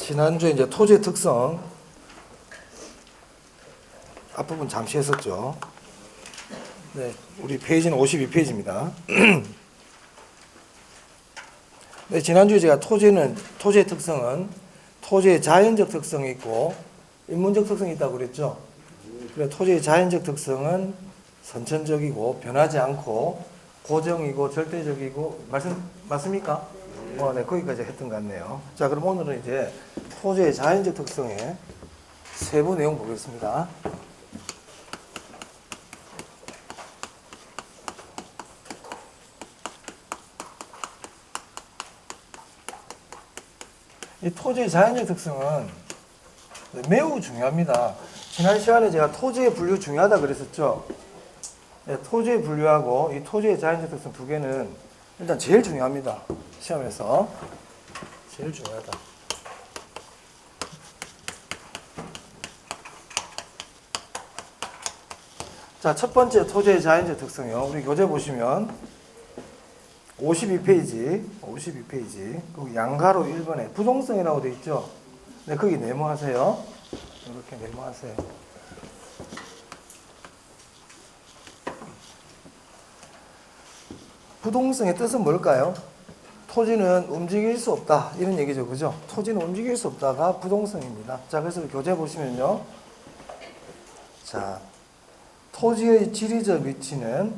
지난주에 이제 토지의 특성 앞부분 잠시 했었죠. 네, 우리 페이지는 52페이지입니다. 네, 지난주에 제가 토지의 특성은 토지의 자연적 특성이 있고 인문적 특성이 있다고 그랬죠. 그래, 토지의 자연적 특성은 선천적이고 변하지 않고 고정이고 절대적이고 맞습니까? 네, 거기까지 했던 것 같네요. 자, 그럼 오늘은 이제 토지의 자연적 특성의 세부 내용 보겠습니다. 이 토지의 자연적 특성은 매우 중요합니다. 지난 시간에 제가 토지의 분류 중요하다 그랬었죠. 네, 토지의 분류하고 이 토지의 자연적 특성 두 개는 일단 제일 중요합니다. 시험에서 제일 중요하다. 자, 첫 번째 토지의 자연적 특성이요. 우리 교재 보시면 52페이지 그 양가로 1번에 부동성이라고 되어 있죠. 네, 거기 네모하세요. 이렇게 네모하세요. 부동성의 뜻은 뭘까요? 토지는 움직일 수 없다 이런 얘기죠, 그죠? 토지는 움직일 수 없다가 부동성입니다. 자, 그래서 교재 보시면요, 자, 토지의 지리적 위치는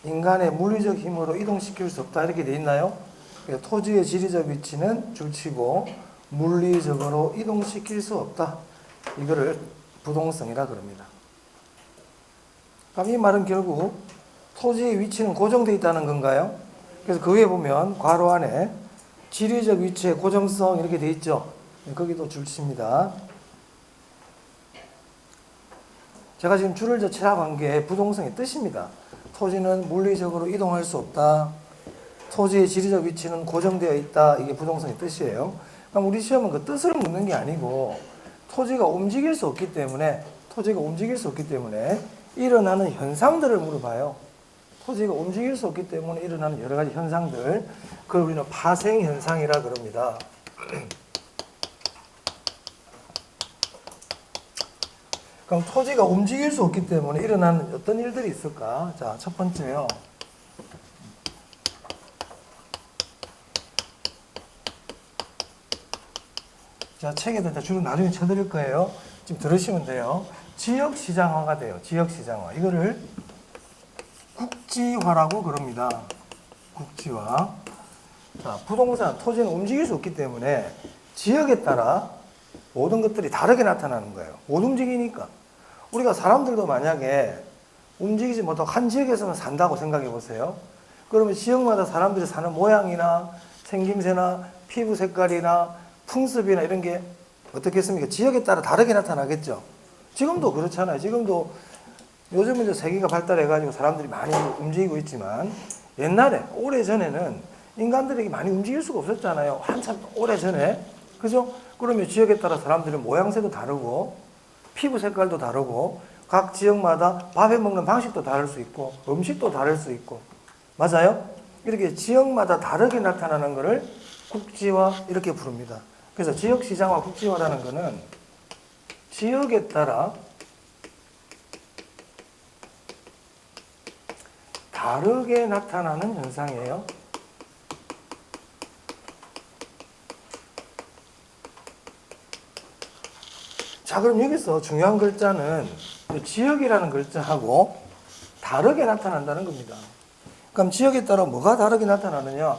인간의 물리적 힘으로 이동시킬 수 없다 이렇게 돼 있나요? 토지의 지리적 위치는 줄치고 물리적으로 이동시킬 수 없다. 이거를 부동성이라 그럽니다. 그럼 이 말은 결국 토지의 위치는 고정되어 있다는 건가요? 그래서 그 위에 보면 괄호 안에 지리적 위치의 고정성 이렇게 되어 있죠. 거기도 줄칩니다. 제가 지금 줄을 칠하고 게 부동성의 뜻입니다. 토지는 물리적으로 이동할 수 없다. 토지의 지리적 위치는 고정되어 있다. 이게 부동성의 뜻이에요. 그럼 우리 시험은 그 뜻을 묻는 게 아니고 토지가 움직일 수 없기 때문에 일어나는 현상들을 물어봐요. 토지가 움직일 수 없기 때문에 일어나는 여러 가지 현상들, 그걸 우리는 파생 현상이라 그럽니다. 그럼 토지가 움직일 수 없기 때문에 일어나는 어떤 일들이 있을까? 자, 첫 번째요. 자, 책에다 줄은 나중에 쳐드릴 거예요. 지금 들으시면 돼요. 지역시장화가 돼요. 지역시장화. 이거를 국지화라고 그럽니다. 국지화. 자, 부동산, 토지는 움직일 수 없기 때문에 지역에 따라 모든 것들이 다르게 나타나는 거예요. 못 움직이니까. 우리가 사람들도 만약에 움직이지 못하고 한 지역에서만 산다고 생각해 보세요. 그러면 지역마다 사람들이 사는 모양이나 생김새나 피부 색깔이나 풍습이나 이런 게 어떻겠습니까? 지역에 따라 다르게 나타나겠죠. 지금도 그렇잖아요. 지금도 요즘은 이제 세계가 발달해가지고 사람들이 많이 움직이고 있지만 옛날에, 오래전에는 인간들이 많이 움직일 수가 없었잖아요. 한참 오래전에. 그죠? 그러면 지역에 따라 사람들의 모양새도 다르고 피부 색깔도 다르고 각 지역마다 밥해 먹는 방식도 다를 수 있고 음식도 다를 수 있고 맞아요? 이렇게 지역마다 다르게 나타나는 것을 국지화 이렇게 부릅니다. 그래서 지역시장화 국지화라는 것은 지역에 따라 다르게 나타나는 현상이에요. 자, 그럼 여기서 중요한 글자는 지역이라는 글자하고 다르게 나타난다는 겁니다. 그럼 지역에 따라 뭐가 다르게 나타나느냐?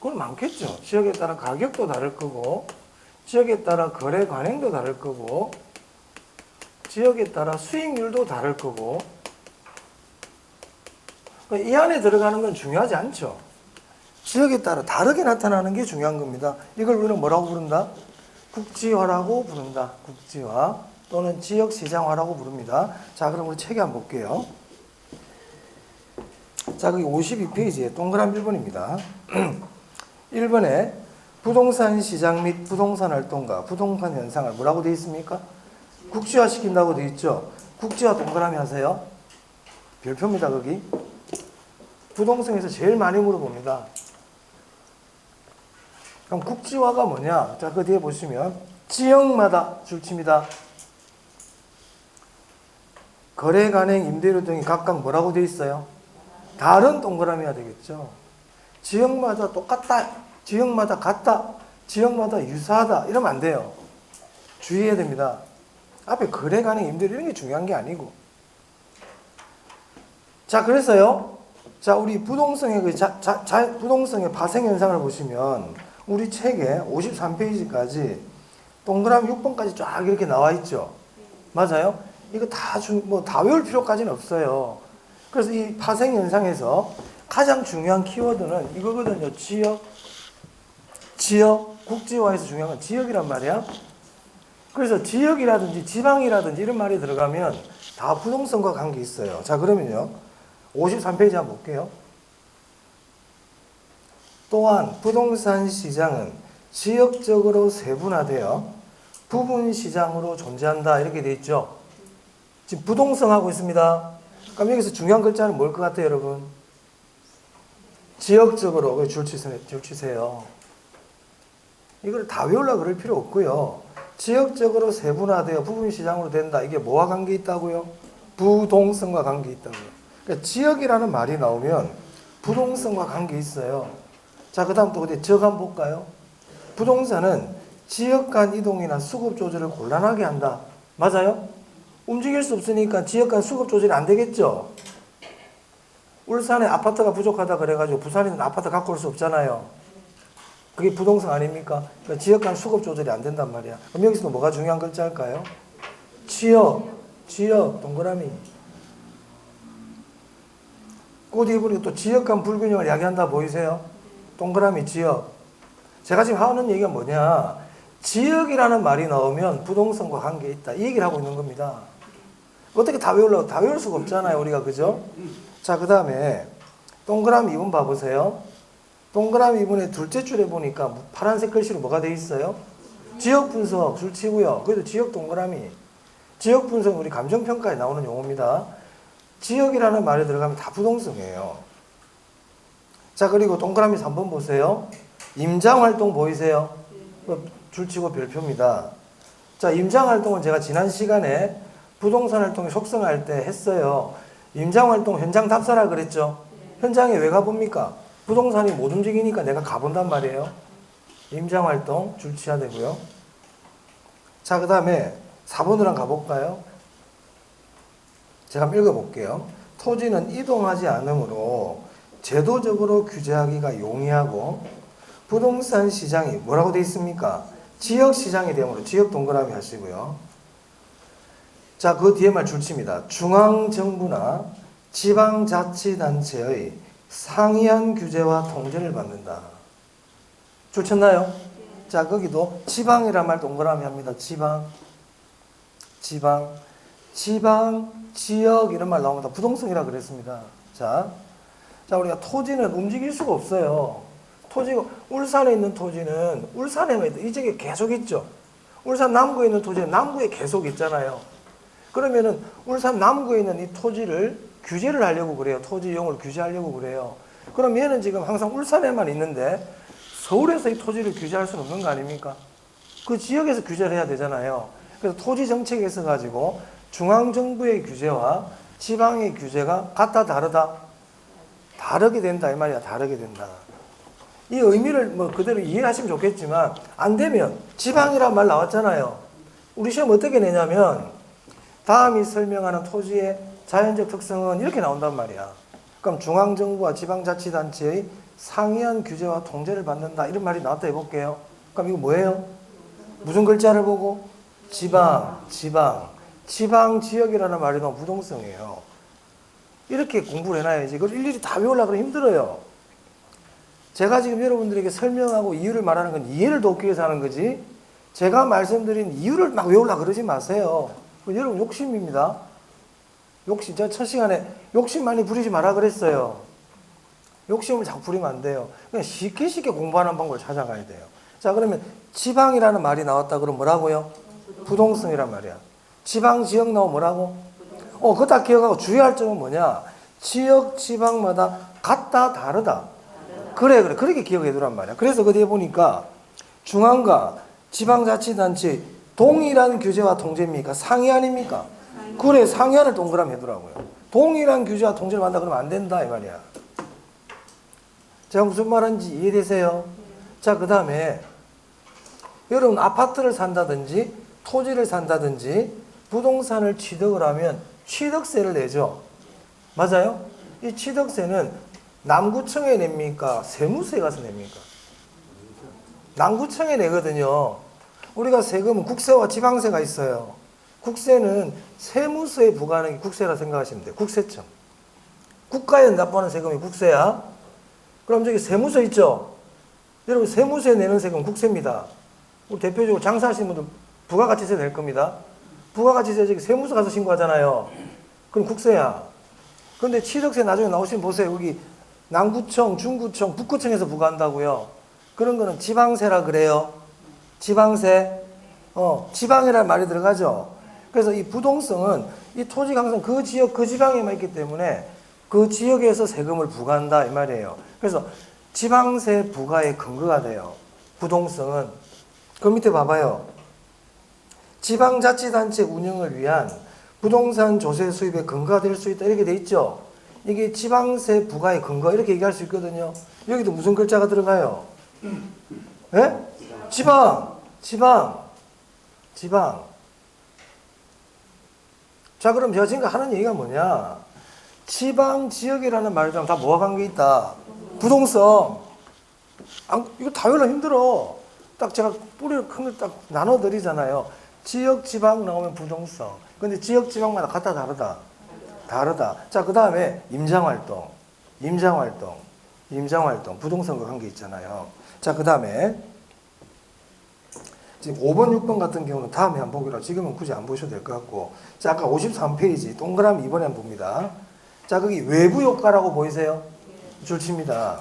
그건 많겠죠. 지역에 따라 가격도 다를 거고, 지역에 따라 거래 관행도 다를 거고, 지역에 따라 수익률도 다를 거고, 이 안에 들어가는 건 중요하지 않죠. 지역에 따라 다르게 나타나는 게 중요한 겁니다. 이걸 우리는 뭐라고 부른다? 국지화라고 부른다. 국지화 또는 지역시장화라고 부릅니다. 자, 그럼 우리 책에 한번 볼게요. 자, 거기 52페이지에 동그란 1번입니다. 1번에 부동산 시장 및 부동산 활동과 부동산 현상을 뭐라고 되어 있습니까? 국지화 시킨다고 되어 있죠. 국지화 동그라미 하세요. 별표입니다, 거기. 부동산에서 제일 많이 물어봅니다. 그럼 국지화가 뭐냐? 자, 그 뒤에 보시면 지역마다 줄칩니다. 거래 간행, 임대료 등이 각각 뭐라고 되어 있어요? 다른 동그라미가 되겠죠. 지역마다 똑같다, 지역마다 같다, 지역마다 유사하다 이러면 안 돼요. 주의해야 됩니다. 앞에 거래 간행, 임대료 이런 게 중요한 게 아니고. 자, 그래서요. 자, 우리 부동성의 부동성의 파생 현상을 보시면 우리 책에 53페이지까지 동그라미 6번까지 쫙 이렇게 나와 있죠. 맞아요? 이거 다 외울 필요까지는 없어요. 그래서 이 파생 현상에서 가장 중요한 키워드는 이거거든요. 지역, 국지화에서 중요한 건 지역이란 말이야. 그래서 지역이라든지 지방이라든지 이런 말이 들어가면 다 부동성과 관계 있어요. 자, 그러면요. 53페이지 한번 볼게요. 또한 부동산 시장은 지역적으로 세분화되어 부분 시장으로 존재한다 이렇게 돼 있죠. 지금 부동성 하고 있습니다. 그럼 여기서 중요한 글자는 뭘 것 같아요, 여러분? 지역적으로 줄 치세요. 이걸 다 외우려고 그럴 필요 없고요. 지역적으로 세분화되어 부분 시장으로 된다. 이게 뭐와 관계 있다고요? 부동성과 관계 있다고요. 그러니까 지역이라는 말이 나오면 부동성과 관계 있어요. 자, 그 다음 또 어디 지역 한번 볼까요? 부동산은 지역 간 이동이나 수급 조절을 곤란하게 한다. 맞아요? 움직일 수 없으니까 지역 간 수급 조절이 안 되겠죠? 울산에 아파트가 부족하다 그래가지고 부산에 있는 아파트 갖고 올 수 없잖아요. 그게 부동산 아닙니까? 그러니까 지역 간 수급 조절이 안 된단 말이야. 그럼 여기서 뭐가 중요한 글자일까요? 지역, 동그라미. 그 뒤에 보니까 또 지역 간 불균형을 야기한다 보이세요? 동그라미 지역. 제가 지금 하는 얘기가 뭐냐? 지역이라는 말이 나오면 부동산과 관계 있다. 이 얘기를 하고 있는 겁니다. 어떻게 다 외우려고? 다 외울 수가 없잖아요, 우리가. 그죠? 자, 그 다음에 동그라미 2번 봐보세요. 동그라미 2번의 둘째 줄에 보니까 파란색 글씨로 뭐가 돼 있어요? 지역 분석 줄 치고요. 그래도 지역 동그라미. 지역 분석은 우리 감정평가에 나오는 용어입니다. 지역이라는 말이 들어가면 다 부동성이에요. 자, 그리고 동그라미 3번 보세요. 임장활동 보이세요? 줄치고 별표입니다. 자, 임장활동은 제가 지난 시간에 부동산 활동의 속성할 때 했어요. 임장활동 현장 답사라 그랬죠? 현장에 왜 가봅니까? 부동산이 못 움직이니까 내가 가본단 말이에요. 임장활동 줄치해야 되고요. 자, 그 다음에 4번으로 한번 가볼까요? 제가 한번 읽어볼게요. 토지는 이동하지 않으므로 제도적으로 규제하기가 용이하고 부동산 시장이 뭐라고 되어 있습니까? 지역 시장이 되므로 지역 동그라미 하시고요. 자, 그 뒤에 말 줄칩니다. 중앙정부나 지방자치단체의 상이한 규제와 통제를 받는다. 줄쳤나요? 자, 거기도 지방이란 말 동그라미 합니다. 지방, 지역 이런 말 나옵니다. 부동성이라 그랬습니다. 자, 우리가 토지는 움직일 수가 없어요. 토지가 울산에 있는 토지는 울산에만 있다. 이 지역에 계속 있죠. 울산 남구에 있는 토지는 남구에 계속 있잖아요. 그러면은 울산 남구에 있는 이 토지를 규제를 하려고 그래요. 토지 이용을 규제하려고 그래요. 그럼 얘는 지금 항상 울산에만 있는데 서울에서 이 토지를 규제할 수는 없는 거 아닙니까? 그 지역에서 규제를 해야 되잖아요. 그래서 토지 정책에 있어 가지고 중앙정부의 규제와 지방의 규제가 같다 다르다? 다르게 된다 이 말이야. 다르게 된다. 이 의미를 뭐 그대로 이해하시면 좋겠지만 안 되면 지방이란 말 나왔잖아요. 우리 시험 어떻게 내냐면 다음이 설명하는 토지의 자연적 특성은 이렇게 나온단 말이야. 그럼 중앙정부와 지방자치단체의 상이한 규제와 통제를 받는다 이런 말이 나왔다 해볼게요. 그럼 이거 뭐예요? 무슨 글자를 보고? 지방, 지역이라는 말이 너무 부동성이에요. 이렇게 공부를 해놔야지. 그걸 일일이 다 외우려고 하면 힘들어요. 제가 지금 여러분들에게 설명하고 이유를 말하는 건 이해를 돕기 위해서 하는 거지, 제가 말씀드린 이유를 막 외우려고 그러지 마세요. 여러분 욕심입니다. 욕심. 제가 첫 시간에 욕심 많이 부리지 마라 그랬어요. 욕심을 자꾸 부리면 안 돼요. 그냥 쉽게 공부하는 방법을 찾아가야 돼요. 자, 그러면 지방이라는 말이 나왔다 그러면 뭐라고요? 부동성이란 말이야. 지방, 지역 나오면 뭐라고? 그거 다 기억하고 주의할 점은 뭐냐? 지역, 지방마다 같다, 다르다. 그래. 그렇게 기억해 두란 말이야. 그래서 그 뒤에 보니까 중앙과 지방자치단체 동일한 규제와 통제입니까? 상위 아닙니까? 그래, 상위안을 동그라미 해두라고요. 동일한 규제와 통제를 만다 그러면 안 된다 이 말이야. 제가 무슨 말하는지 이해되세요? 자, 그 다음에 여러분 아파트를 산다든지 토지를 산다든지 부동산을 취득을 하면 취득세를 내죠. 맞아요? 이 취득세는 남구청에 냅니까? 세무서에 가서 냅니까? 남구청에 내거든요. 우리가 세금은 국세와 지방세가 있어요. 국세는 세무서에 부과하는 게 국세라 생각하시면 돼요. 국세청. 국가에 납부하는 세금이 국세야. 그럼 저기 세무서 있죠? 여러분 세무서에 내는 세금은 국세입니다. 우리 대표적으로 장사하시는 분들 부가가치세 낼 겁니다. 부가가치세 저기 세무서 가서 신고하잖아요. 그럼 국세야. 그런데 취득세 나중에 나오시면 보세요. 여기 남구청, 중구청, 북구청에서 부과한다고요. 그런 거는 지방세라 그래요. 지방세. 지방이라는 말이 들어가죠. 그래서 이 부동성은 이 토지 강성 그 지역 그 지방에만 있기 때문에 그 지역에서 세금을 부과한다 이 말이에요. 그래서 지방세 부과의 근거가 돼요. 부동성은. 그 밑에 봐봐요. 지방자치단체 운영을 위한 부동산 조세 수입의 근거가 될 수 있다 이렇게 돼 있죠. 이게 지방세 부과의 근거 이렇게 얘기할 수 있거든요. 여기도 무슨 글자가 들어가요? 예? 지방. 자, 그럼 제가 지금 하는 얘기가 뭐냐? 지방 지역이라는 말이랑 다 뭐가 관계 있다? 부동성. 이거 다 외우려 힘들어. 딱 제가 뿌리를 큰 걸 딱 나눠드리잖아요. 지역, 지방 나오면 부동성. 근데 지역, 지방마다 각각 다르다. 자, 그 다음에 임장활동. 부동성과 관계 있잖아요. 자, 그 다음에 지금 5번, 6번 같은 경우는 다음에 한번 보기로 지금은 굳이 안 보셔도 될 것 같고. 자, 아까 53페이지 동그라미 2번에 한번 봅니다. 자, 거기 외부 효과라고 보이세요? 줄칩니다.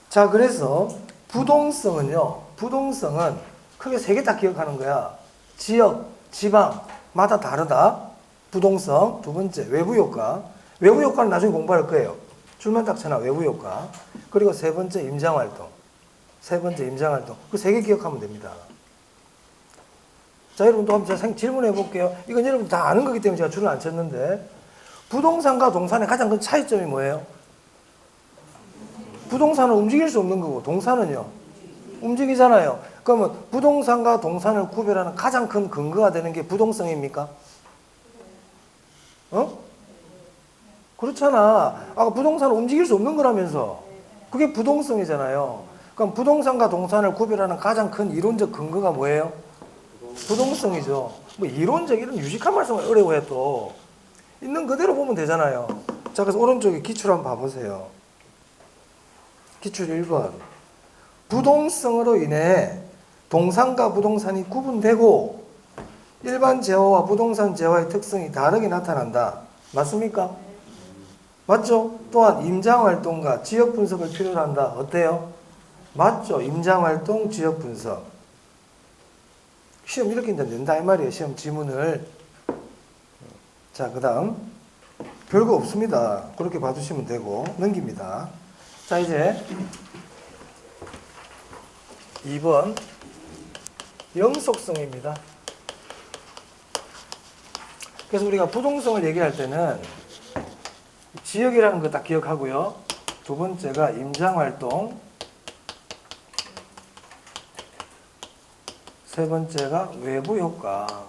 자, 그래서 부동성은요. 부동성은 크게 세 개 다 기억하는 거야. 지역, 지방마다 다르다. 부동성. 두 번째 외부 효과. 외부 효과는 나중에 공부할 거예요. 줄만 딱 쳐놔. 외부 효과. 그리고 세 번째 임장활동. 그 세 개 기억하면 됩니다. 자, 여러분 또 한번 질문해 볼게요. 이건 여러분 다 아는 거기 때문에 제가 줄을 안 쳤는데 부동산과 동산의 가장 큰 차이점이 뭐예요? 부동산은 움직일 수 없는 거고 동산은요? 움직이잖아요. 그러면 부동산과 동산을 구별하는 가장 큰 근거가 되는 게 부동성입니까? 그렇잖아. 아까 부동산은 움직일 수 없는 거라면서. 그게 부동성이잖아요. 그럼 부동산과 동산을 구별하는 가장 큰 이론적 근거가 뭐예요? 부동성이죠. 뭐 이론적 이런 유식한 말씀을 어려워해 또. 있는 그대로 보면 되잖아요. 자, 그래서 오른쪽에 기출 한번 봐보세요. 기출 1번. 부동성으로 인해 동산과 부동산이 구분되고 일반 재화와 부동산 재화의 특성이 다르게 나타난다. 맞습니까? 맞죠? 또한 임장활동과 지역분석을 필요로 한다. 어때요? 맞죠? 임장활동, 지역분석. 시험 이렇게 이제 낸다 이 말이에요. 시험 지문을. 자, 그 다음 별거 없습니다. 그렇게 봐주시면 되고 넘깁니다. 자, 이제 2번 영속성입니다. 그래서 우리가 부동성을 얘기할 때는 지역이라는 거 딱 기억하고요. 두 번째가 임장활동, 세 번째가 외부 효과.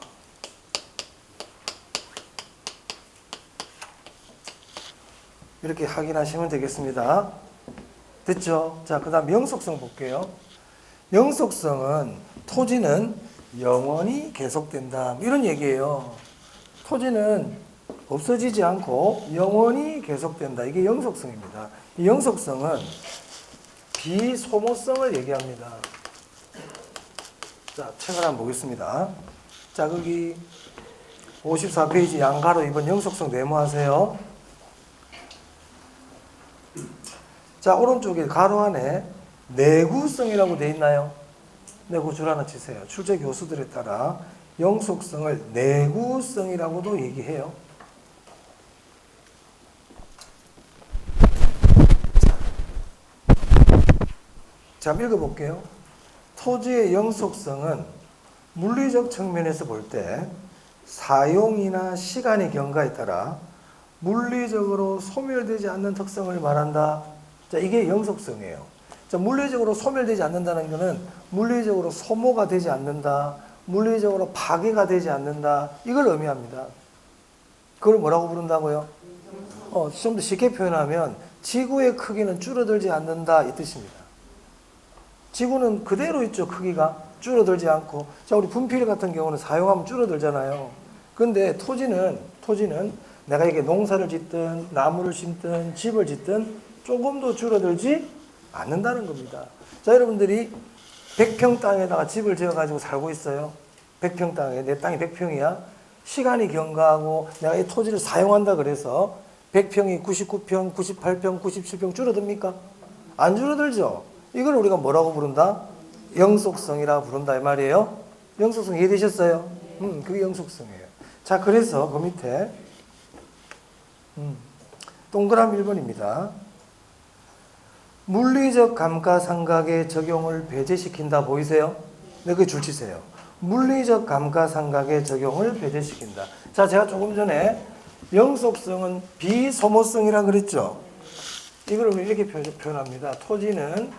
이렇게 확인하시면 되겠습니다. 됐죠? 자, 그 다음 영속성 볼게요. 영속성은 토지는 영원히 계속된다. 이런 얘기예요. 토지는 없어지지 않고 영원히 계속된다. 이게 영속성입니다. 이 영속성은 비소모성을 얘기합니다. 자, 책을 한번 보겠습니다. 자, 거기 54페이지 양가로 2번 영속성 네모하세요. 자, 오른쪽에 가로 안에 내구성이라고 돼 있나요? 내구 줄 하나 치세요. 출제 교수들에 따라 영속성을 내구성이라고도 얘기해요. 자, 한번 읽어볼게요. 토지의 영속성은 물리적 측면에서 볼 때 사용이나 시간의 경과에 따라 물리적으로 소멸되지 않는 특성을 말한다. 자, 이게 영속성이에요. 자, 물리적으로 소멸되지 않는다는 것은 물리적으로 소모가 되지 않는다. 물리적으로 파괴가 되지 않는다. 이걸 의미합니다. 그걸 뭐라고 부른다고요? 좀 더 쉽게 표현하면 지구의 크기는 줄어들지 않는다 이 뜻입니다. 지구는 그대로 있죠. 크기가 줄어들지 않고. 자, 우리 분필 같은 경우는 사용하면 줄어들잖아요. 근데 토지는 내가 이게 농사를 짓든 나무를 심든 집을 짓든 조금도 줄어들지 않는다는 겁니다. 자, 여러분들이 100평 땅에다가 집을 지어가지고 살고 있어요. 100평 땅에, 내 땅이 100평이야. 시간이 경과하고 내가 이 토지를 사용한다 그래서 100평이 99평, 98평, 97평 줄어듭니까? 안 줄어들죠. 이걸 우리가 뭐라고 부른다? 영속성이라고 부른다 이 말이에요. 영속성 이해되셨어요? 그게 영속성이에요. 자, 그래서 그 밑에 동그라미 1번입니다. 물리적 감가상각의 적용을 배제시킨다 보이세요? 네, 그게 줄치세요. 물리적 감가상각의 적용을 배제시킨다. 자, 제가 조금 전에 영속성은 비소모성이라 그랬죠. 이걸 우리 이렇게 표현합니다. 토지는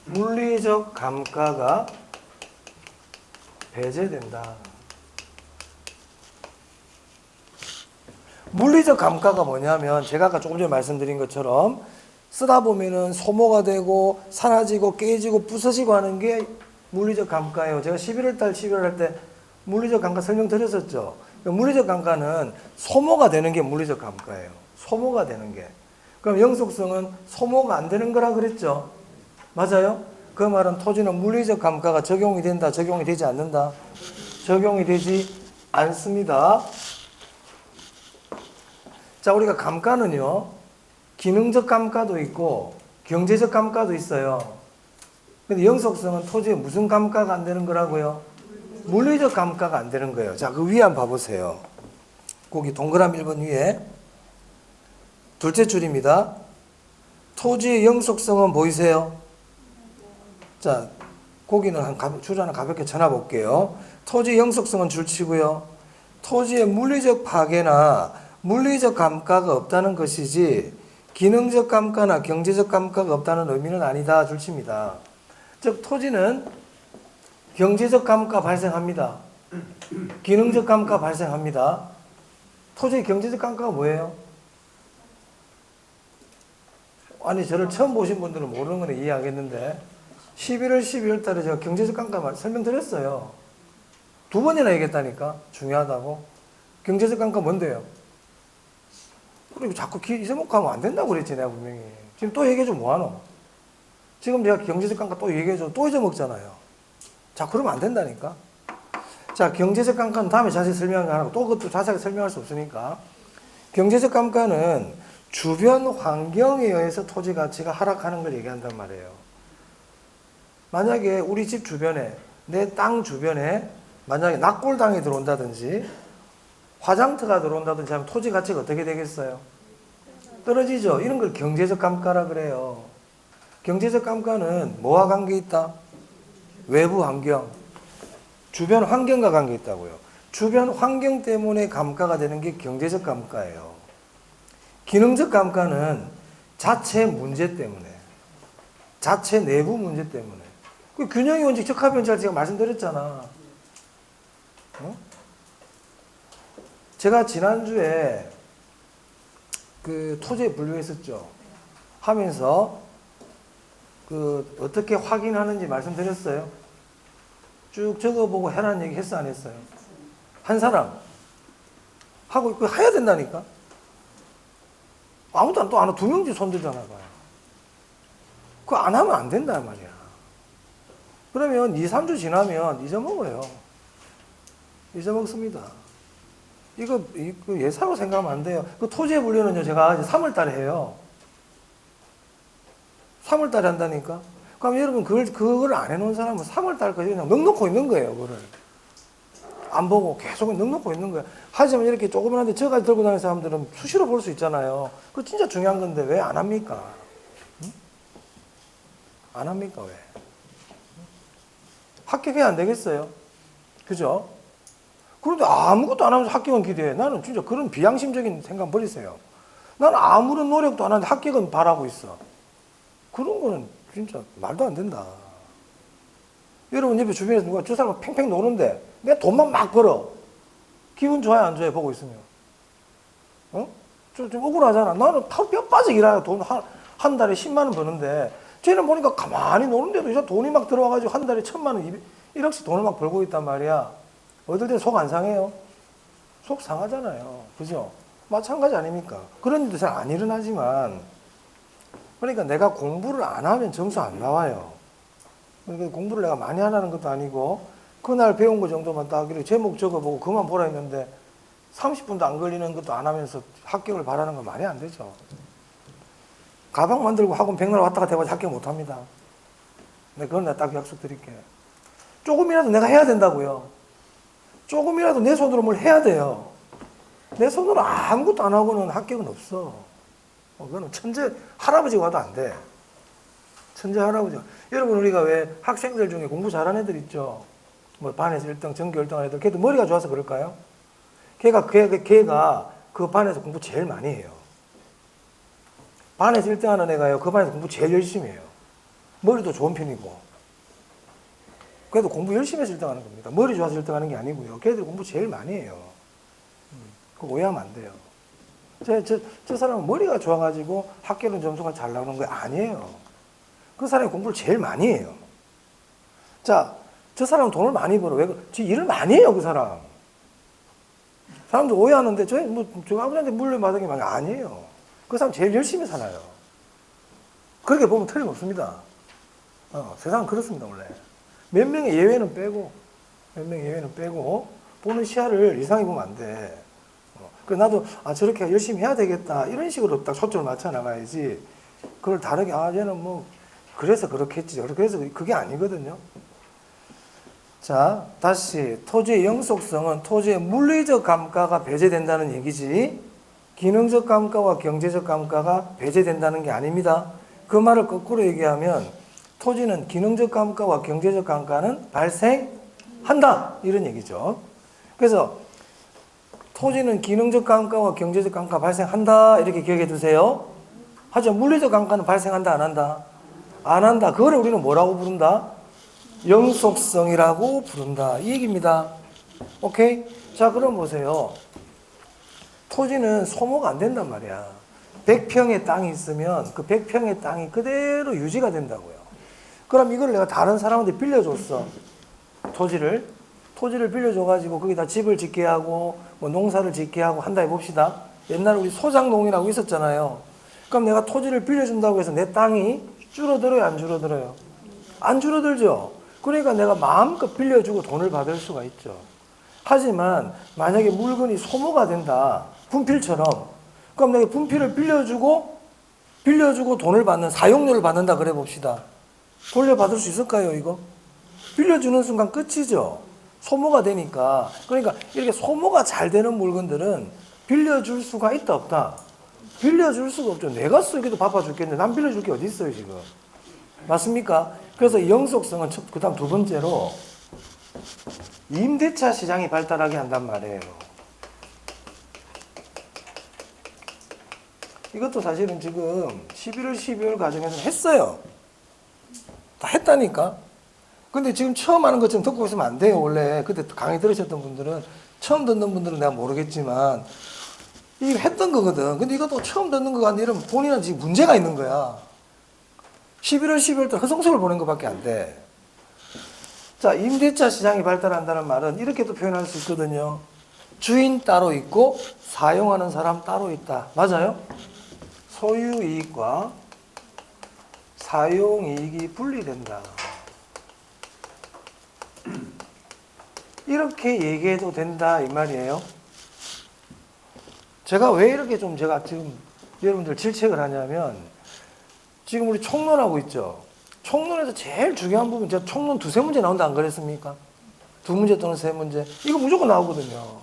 물리적 감가가 배제된다. 물리적 감가가 뭐냐면 제가 아까 조금 전에 말씀드린 것처럼 쓰다 보면은 소모가 되고 사라지고 깨지고 부서지고 하는 게 물리적 감가예요. 제가 11월 할 때 물리적 감가 설명드렸었죠. 물리적 감가는 소모가 되는 게 물리적 감가예요. 소모가 되는 게. 그럼 영속성은 소모가 안 되는 거라 그랬죠. 맞아요? 그 말은 토지는 물리적 감가가 적용이 된다, 적용이 되지 않는다. 적용이 되지 않습니다. 자, 우리가 감가는요, 기능적 감가도 있고 경제적 감가도 있어요. 근데 영속성은 토지에 무슨 감가가 안 되는 거라고요? 물리적 감가가 안 되는 거예요. 자, 그 위에 한번 봐보세요. 거기 동그라미 1번 위에 둘째 줄입니다. 토지의 영속성은 보이세요? 자, 거기는 줄 하나 가볍게 쳐놔볼게요. 토지의 영속성은 줄치고요. 토지의 물리적 파괴나 물리적 감가가 없다는 것이지 기능적 감가나 경제적 감가가 없다는 의미는 아니다. 줄칩니다. 즉 토지는 경제적 감가 발생합니다. 기능적 감가 발생합니다. 토지의 경제적 감가가 뭐예요? 아니, 저를 처음 보신 분들은 모르는 건 이해하겠는데 11월 12월 달에 제가 경제적 감가 설명드렸어요. 2번이나 얘기했다니까. 중요하다고. 경제적 감가 뭔데요? 그리고 자꾸 잊어먹고 안 된다고 그랬지 내가 분명히. 지금 또 얘기해줘 뭐하노? 지금 내가 경제적 감가 또 얘기해줘 또 잊어먹잖아요. 자, 그러면 안 된다니까. 자, 경제적 감가는 다음에 자세히 설명하고 또 그것도 자세하게 설명할 수 없으니까. 경제적 감가는 주변 환경에 의해서 토지 가치가 하락하는 걸 얘기한단 말이에요. 만약에 우리 집 주변에, 내 땅 주변에 만약에 낙골당이 들어온다든지 화장터가 들어온다든지 하면 토지 가치가 어떻게 되겠어요? 떨어지죠. 이런 걸 경제적 감가라 그래요. 경제적 감가는 뭐와 관계 있다? 외부 환경, 주변 환경과 관계 있다고요. 주변 환경 때문에 감가가 되는 게 경제적 감가예요. 기능적 감가는 자체 문제 때문에, 자체 내부 문제 때문에. 그 균형의 원칙, 적합의 원칙을 제가 말씀드렸잖아. 제가 지난주에 그 토지에 분류했었죠. 하면서 그 어떻게 확인하는지 말씀드렸어요. 쭉 적어보고 해라는 얘기 했어 안 했어요? 한 사람 하고 그 해야 된다니까. 아무도 또 안 하고 2명 손 들잖아. 그거 안 하면 안 된다 말이야. 그러면 2, 3주 지나면 잊어먹어요. 잊어먹습니다. 이거 예사로 생각하면 안 돼요. 그 토지의 분류는요, 제가 이제 3월 달에 해요. 3월 달에 한다니까? 그럼 여러분, 그걸 안 해놓은 사람은 3월 달까지 그냥 넉넉고 있는 거예요, 그거를. 안 보고 계속 넉넉고 있는 거예요. 하지만 이렇게 조그만한데 저까지 들고 다니는 사람들은 수시로 볼 수 있잖아요. 그거 진짜 중요한 건데 왜 안 합니까? 응? 안 합니까? 왜? 합격해야 안 되겠어요? 그죠? 그런데 아무것도 안 하면서 합격은 기대해. 나는 진짜 그런 비양심적인 생각 버리세요. 나는 아무런 노력도 안 하는데 합격은 바라고 있어. 그런 거는 진짜 말도 안 된다. 여러분 옆에 주변에서 누가 저 사람 팽팽 노는데 내가 돈만 막 벌어. 기분 좋아요, 안 좋아요? 보고 있으면. 어? 좀 억울하잖아. 나는 뼈 빠져 일하여 돈 한 달에 10만 원 버는데 쟤는 보니까 가만히 노는데도 이제 돈이 막 들어와가지고 한 달에 1,000만 원, 1억씩 돈을 막 벌고 있단 말이야. 어떨 땐 속 안 상해요? 속 상하잖아요. 그죠? 마찬가지 아닙니까? 그런 일도 잘 안 일어나지만, 그러니까 내가 공부를 안 하면 점수 안 나와요. 그러니까 공부를 내가 많이 하라는 것도 아니고, 그날 배운 거 정도만 딱 이렇게 제목 적어보고 그만 보라 했는데, 30분도 안 걸리는 것도 안 하면서 합격을 바라는 건 말이 안 되죠. 가방 만들고 학원 백날 왔다 갔다 해봐서 합격 못 합니다. 근데 그건 내가 딱 약속 드릴게. 조금이라도 내가 해야 된다고요. 조금이라도 내 손으로 뭘 해야 돼요. 내 손으로 아무것도 안 하고는 합격은 없어. 그거는 천재 할아버지가 와도 안 돼. 천재 할아버지가. 여러분, 우리가 왜 학생들 중에 공부 잘하는 애들 있죠? 뭐 반에서 1등, 전교 1등 하는 애들. 걔도 머리가 좋아서 그럴까요? 걔가 그 반에서 공부 제일 많이 해요. 반에서 1등 하는 애가요, 그 반에서 공부 제일 열심히 해요. 머리도 좋은 편이고. 그래도 공부 열심히 해서 1등 하는 겁니다. 머리 좋아서 1등 하는 게 아니고요. 걔들이 공부 제일 많이 해요. 그거 오해하면 안 돼요. 저 사람은 머리가 좋아가지고 학교는 점수가 잘 나오는 거 아니에요. 그 사람이 공부를 제일 많이 해요. 자, 저 사람은 돈을 많이 벌어. 왜? 저 일을 많이 해요, 그 사람. 사람들 오해하는데, 저 아버지한테 물려받은 게 아니에요. 그 사람 제일 열심히 살아요. 그렇게 보면 틀림없습니다. 세상은 그렇습니다, 원래. 몇 명의 예외는 빼고, 보는 시야를 이상히 보면 안 돼. 그래서 나도, 저렇게 열심히 해야 되겠다. 이런 식으로 딱 초점을 맞춰 나가야지. 그걸 다르게, 쟤는 그래서 그렇겠지. 그래서 그게 아니거든요. 자, 다시. 토지의 영속성은 토지의 물리적 감가가 배제된다는 얘기지, 기능적 감가와 경제적 감가가 배제된다는 게 아닙니다. 그 말을 거꾸로 얘기하면 토지는 기능적 감가와 경제적 감가는 발생한다, 이런 얘기죠. 그래서 토지는 기능적 감가와 경제적 감가 발생한다, 이렇게 기억해 두세요. 하지만 물리적 감가는 발생한다, 안 한다? 안 한다. 그걸 우리는 뭐라고 부른다? 영속성이라고 부른다, 이 얘기입니다. 오케이? 자, 그럼 보세요. 토지는 소모가 안 된단 말이야. 100평의 땅이 있으면 그 100평의 땅이 그대로 유지가 된다고요. 그럼 이걸 내가 다른 사람한테 빌려줬어. 토지를 빌려줘가지고 거기다 집을 짓게 하고 뭐 농사를 짓게 하고 한다 해봅시다. 옛날에 우리 소장농이라고 있었잖아요. 그럼 내가 토지를 빌려준다고 해서 내 땅이 줄어들어요, 안 줄어들어요? 안 줄어들죠. 그러니까 내가 마음껏 빌려주고 돈을 받을 수가 있죠. 하지만 만약에 물건이 소모가 된다, 분필처럼, 그럼 내가 분필을 빌려주고 돈을 받는, 사용료를 받는다 그래 봅시다. 돌려받을 수 있을까요, 이거? 빌려주는 순간 끝이죠. 소모가 되니까. 그러니까 이렇게 소모가 잘 되는 물건들은 빌려줄 수가 있다, 없다? 빌려줄 수가 없죠. 내가 쓰기도 바빠 죽겠는데 난 빌려줄 게 어디 있어요, 지금? 맞습니까? 그래서 영속성은 그 다음 두 번째로 임대차 시장이 발달하게 한단 말이에요. 이것도 사실은 지금 11월, 12월 과정에서 했어요. 다 했다니까. 근데 지금 처음 하는 것처럼 듣고 있으면 안 돼요, 원래. 그때 강의 들으셨던 분들은, 처음 듣는 분들은 내가 모르겠지만, 이거 했던 거거든. 근데 이것도 처음 듣는 거가 아니라 본인은 지금 문제가 있는 거야. 11월, 12월 때 허송세월 보낸 것밖에 안 돼. 자, 임대차 시장이 발달한다는 말은 이렇게도 표현할 수 있거든요. 주인 따로 있고 사용하는 사람 따로 있다. 맞아요? 소유이익과 사용이익이 분리된다. 이렇게 얘기해도 된다, 이 말이에요. 제가 왜 이렇게 제가 지금 여러분들 질책을 하냐면, 지금 우리 총론하고 있죠. 총론에서 제일 중요한 부분, 제가 총론 두세 문제 나온다 안 그랬습니까? 두 문제 또는 세 문제. 이거 무조건 나오거든요.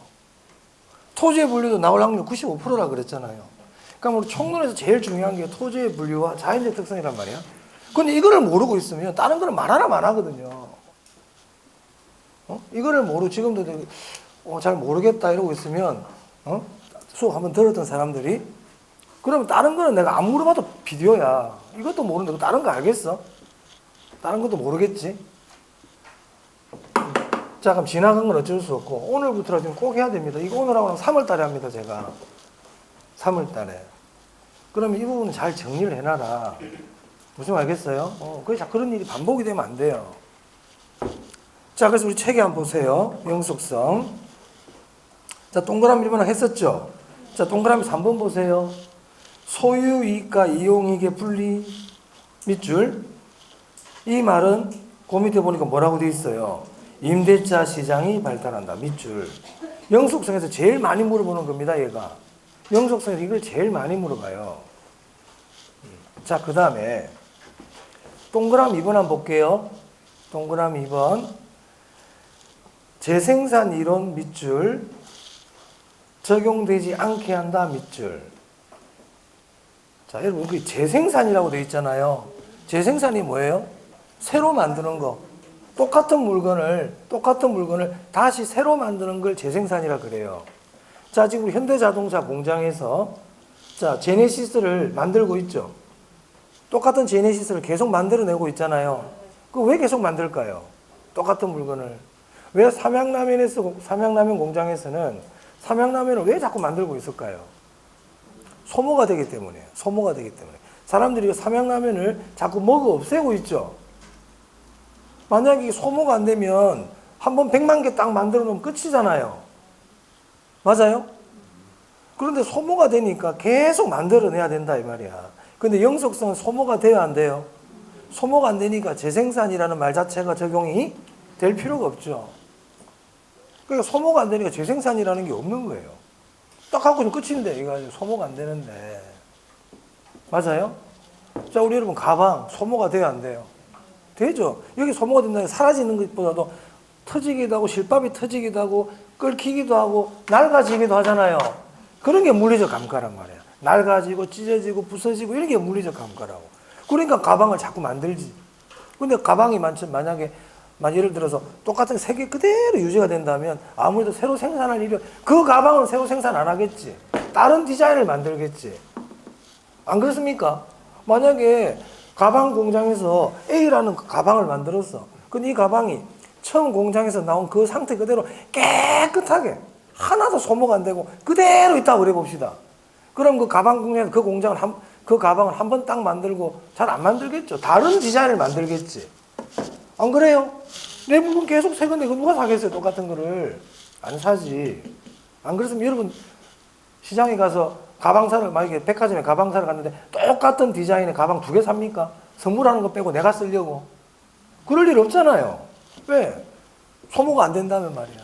토지의 분리도 나올 확률 95%라 그랬잖아요. 그러니까 우리 총론에서 제일 중요한 게 토지의 분리와 자연적 특성이란 말이야. 근데 이거를 모르고 있으면 다른 거는 말 하나 안 하거든요. 이거를 모르고 지금도 잘 모르겠다 이러고 있으면 수업 한번 들었던 사람들이 그러면 다른 거는 내가 안 물어봐도 비디오야. 이것도 모르는데 다른 거 알겠어? 다른 것도 모르겠지? 자, 그럼 지나간 건 어쩔 수 없고 오늘부터라도 꼭 해야 됩니다. 이거 오늘하고는 3월 달에 합니다, 제가. 3월 달에. 그러면 이 부분은 잘 정리를 해놔라. 무슨 말 알겠어요? 그런 일이 반복이 되면 안 돼요. 자, 그래서 우리 책에 한번 보세요. 영속성. 자, 동그라미 1번 했었죠? 자, 동그라미 3번 보세요. 소유이익과 이용이익의 분리 밑줄. 이 말은 그 밑에 보니까 뭐라고 되어 있어요? 임대차 시장이 발달한다. 밑줄. 영속성에서 제일 많이 물어보는 겁니다, 얘가. 영속성에서 이걸 제일 많이 물어봐요. 자, 그 다음에 동그라미 2번 한번 볼게요. 동그라미 2번. 재생산 이론 밑줄. 적용되지 않게 한다. 밑줄. 자, 여러분, 그 재생산이라고 되어 있잖아요. 재생산이 뭐예요? 새로 만드는 거. 똑같은 물건을 다시 새로 만드는 걸 재생산이라 그래요. 자, 지금 우리 현대자동차 공장에서 자, 제네시스를 만들고 있죠. 똑같은 제네시스를 계속 만들어내고 있잖아요. 그 왜 계속 만들까요? 똑같은 물건을. 왜 삼양라면 공장에서는 삼양라면을 왜 자꾸 만들고 있을까요? 소모가 되기 때문에. 소모가 되기 때문에. 사람들이 삼양라면을 자꾸 먹어 없애고 있죠. 만약에 소모가 안 되면 한번 100만 개 딱 만들어 놓으면 끝이잖아요. 맞아요? 그런데 소모가 되니까 계속 만들어내야 된다 이 말이야. 근데 영속성은 소모가 돼야 안 돼요? 소모가 안 되니까 재생산이라는 말 자체가 적용이 될 필요가 없죠. 그러니까 소모가 안 되니까 재생산이라는 게 없는 거예요. 딱 하고 있으면 끝인데 이거 소모가 안 되는데. 맞아요? 자, 우리 여러분 가방 소모가 돼야 안 돼요? 되죠. 여기 소모가 된다면 사라지는 것보다도 터지기도 하고 실밥이 터지기도 하고 끓기기도 하고 낡아지기도 하잖아요. 그런 게 물리적 감가란 말이야. 낡아지고 찢어지고 부서지고 이런 게 물리적 감가라고. 그러니까 가방을 자꾸 만들지. 근데 가방이 만약에 예를 들어서 똑같은 색이 그대로 유지가 된다면 아무래도 새로 생산할 일이 그 가방은 새로 생산 안 하겠지. 다른 디자인을 만들겠지. 안 그렇습니까? 만약에 가방 공장에서 A라는 가방을 만들었어. 근데 이 가방이 처음 공장에서 나온 그 상태 그대로 깨끗하게 하나도 소모가 안 되고 그대로 있다고 그래 봅시다. 그럼 그 가방 공장에서 그 가방을 한 번 딱 만들고 잘 안 만들겠죠. 다른 디자인을 만들겠지. 안 그래요? 내 물건 계속 새 건데 누가 사겠어요? 똑같은 거를. 안 사지. 안 그랬으면 여러분 시장에 가서 가방 사러, 만약에 백화점에 가방 사러 갔는데 똑같은 디자인의 가방 2개 삽니까? 선물하는 거 빼고 내가 쓰려고. 그럴 일 없잖아요. 왜? 소모가 안 된다면 말이야.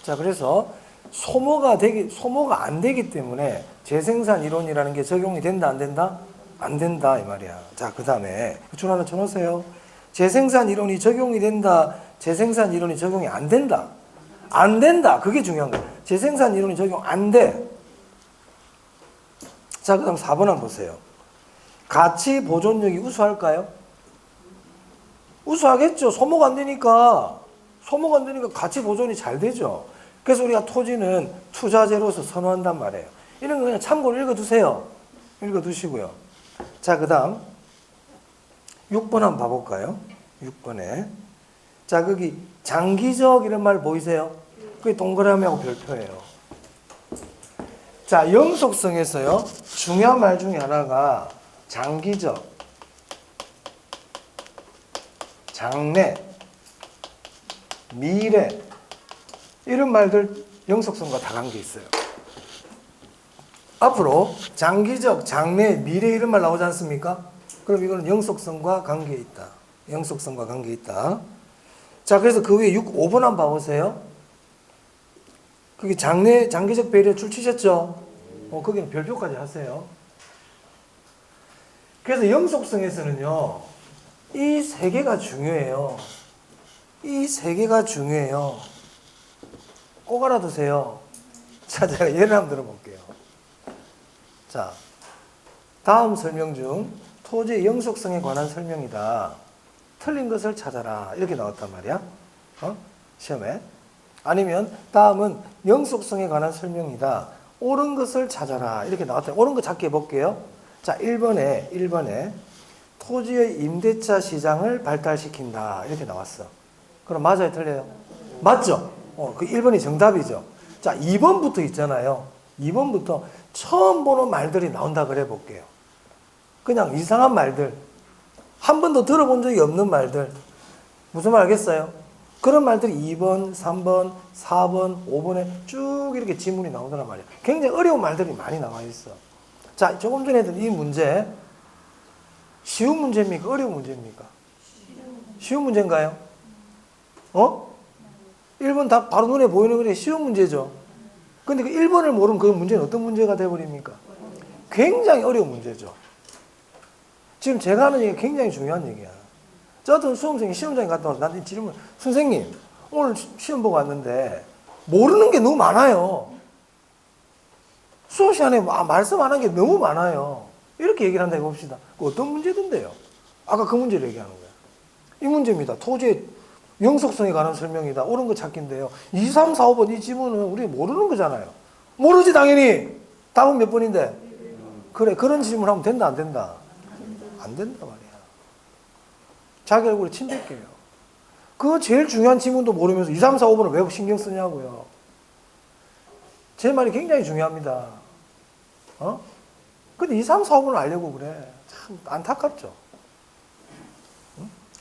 자, 그래서 소모가 안 되기 때문에 재생산 이론이라는 게 적용이 된다, 안 된다? 안 된다, 이 말이야. 자, 그 다음에 줄 하나 쳐놓으세요. 재생산 이론이 적용이 된다, 재생산 이론이 적용이 안 된다. 안 된다. 그게 중요한 거야. 재생산 이론이 적용 안 돼. 자, 그 다음 4번 한번 보세요. 가치 보존력이 우수할까요? 우수하겠죠. 소모가 안 되니까. 소모가 안 되니까 가치 보존이 잘 되죠. 그래서 우리가 토지는 투자재로서 선호한단 말이에요. 이런 거 그냥 참고로 읽어두세요. 읽어두시고요. 자, 그 다음 6번 한번 봐볼까요? 6번에. 자, 거기 장기적 이런 말 보이세요? 그게 동그라미하고 별표예요. 자, 영속성에서요, 중요한 말 중에 하나가 장기적, 장래, 미래, 이런 말들 영속성과 다 관계 있어요. 앞으로 장기적, 장래, 미래 이런 말 나오지 않습니까? 그럼 이거는 영속성과 관계 있다. 영속성과 관계 있다. 자, 그래서 그 위에 5번 한번 봐보세요. 그게 장기적 배려 줄 치셨죠? 거기는 별표까지 하세요. 그래서 영속성에서는요, 이 세 개가 중요해요. 이 세 개가 중요해요. 꼭 알아두세요. 자, 제가 예를 한번 들어볼게요. 자, 다음 설명 중 토지의 영속성에 관한 설명이다. 틀린 것을 찾아라. 이렇게 나왔단 말이야. 시험에. 아니면 다음은 영속성에 관한 설명이다. 옳은 것을 찾아라. 이렇게 나왔다. 옳은 거 찾기 해볼게요. 자, 1번에 토지의 임대차 시장을 발달시킨다. 이렇게 나왔어. 그럼 맞아요? 틀려요? 맞죠? 그 1번이 정답이죠. 자, 2번부터 있잖아요. 2번부터 처음 보는 말들이 나온다 그래 볼게요. 그냥 이상한 말들. 한 번도 들어본 적이 없는 말들. 무슨 말 알겠어요? 그런 말들이 2번, 3번, 4번, 5번에 쭉 이렇게 지문이 나오더란 말이에요. 굉장히 어려운 말들이 많이 나와 있어. 자, 조금 전에 했던 이 문제, 쉬운 문제입니까? 어려운 문제입니까? 쉬운 문제인가요? 1번 답 바로 눈에 보이는 거니 쉬운 문제죠. 근데 그 1번을 모르면 그 문제는 어떤 문제가 되어버립니까? 굉장히 어려운 문제죠. 지금 제가 하는 얘기가 굉장히 중요한 얘기야. 저 같은 수험생이 시험장에 갔다 와서 나한테 질문, 선생님, 오늘 시험 보고 왔는데 모르는 게 너무 많아요. 수업 시간에 말씀 안 한 게 너무 많아요. 이렇게 얘기를 한다 해봅시다. 그 어떤 문제던데요? 아까 그 문제를 얘기하는 거야. 이 문제입니다. 토지의 영속성에 관한 설명이다. 옳은 거 찾기인데요. 2, 3, 4, 5번 이 지문은 우리 모르는 거잖아요. 모르지 당연히. 답은 몇 번인데? 그래, 그런 질문하면 된다 안 된다? 안 된다 말이야. 자기 얼굴에 침 뱉게요. 그 제일 중요한 지문도 모르면서 2, 3, 4, 5번을 왜 신경 쓰냐고요. 제 말이 굉장히 중요합니다. 근데 2, 3, 4, 5번을 알려고 그래. 참 안타깝죠.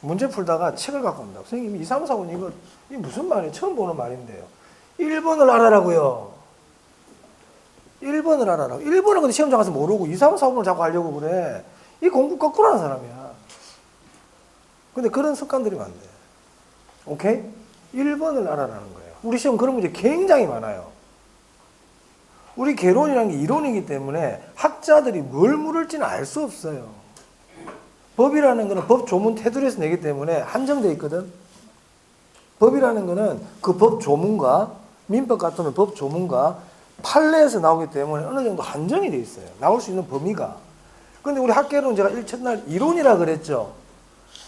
문제 풀다가 책을 갖고 온다고. 선생님, 2, 3, 4, 5번 이게 무슨 말이에요? 처음 보는 말인데요. 1번을 알아라고요. 1번을 알아라고. 1번은 근데 시험장 가서 모르고 2, 3, 4, 5번을 자꾸 하려고 그래. 이 공부 거꾸로 하는 사람이야. 근데 그런 습관들이 많대. 오케이? 1번을 알아라는 거예요. 우리 시험 그런 문제 굉장히 많아요. 우리 개론이라는 게 이론이기 때문에 학자들이 뭘 물을지는 알 수 없어요. 법이라는 거는 법 조문 테두리에서 내기 때문에 한정되어 있거든. 법이라는 거는 그 법 조문과 민법 같으면 법 조문과 판례에서 나오기 때문에 어느 정도 한정이 되어 있어요. 나올 수 있는 범위가. 근데 우리 학계론 제가 첫날 이론이라 그랬죠.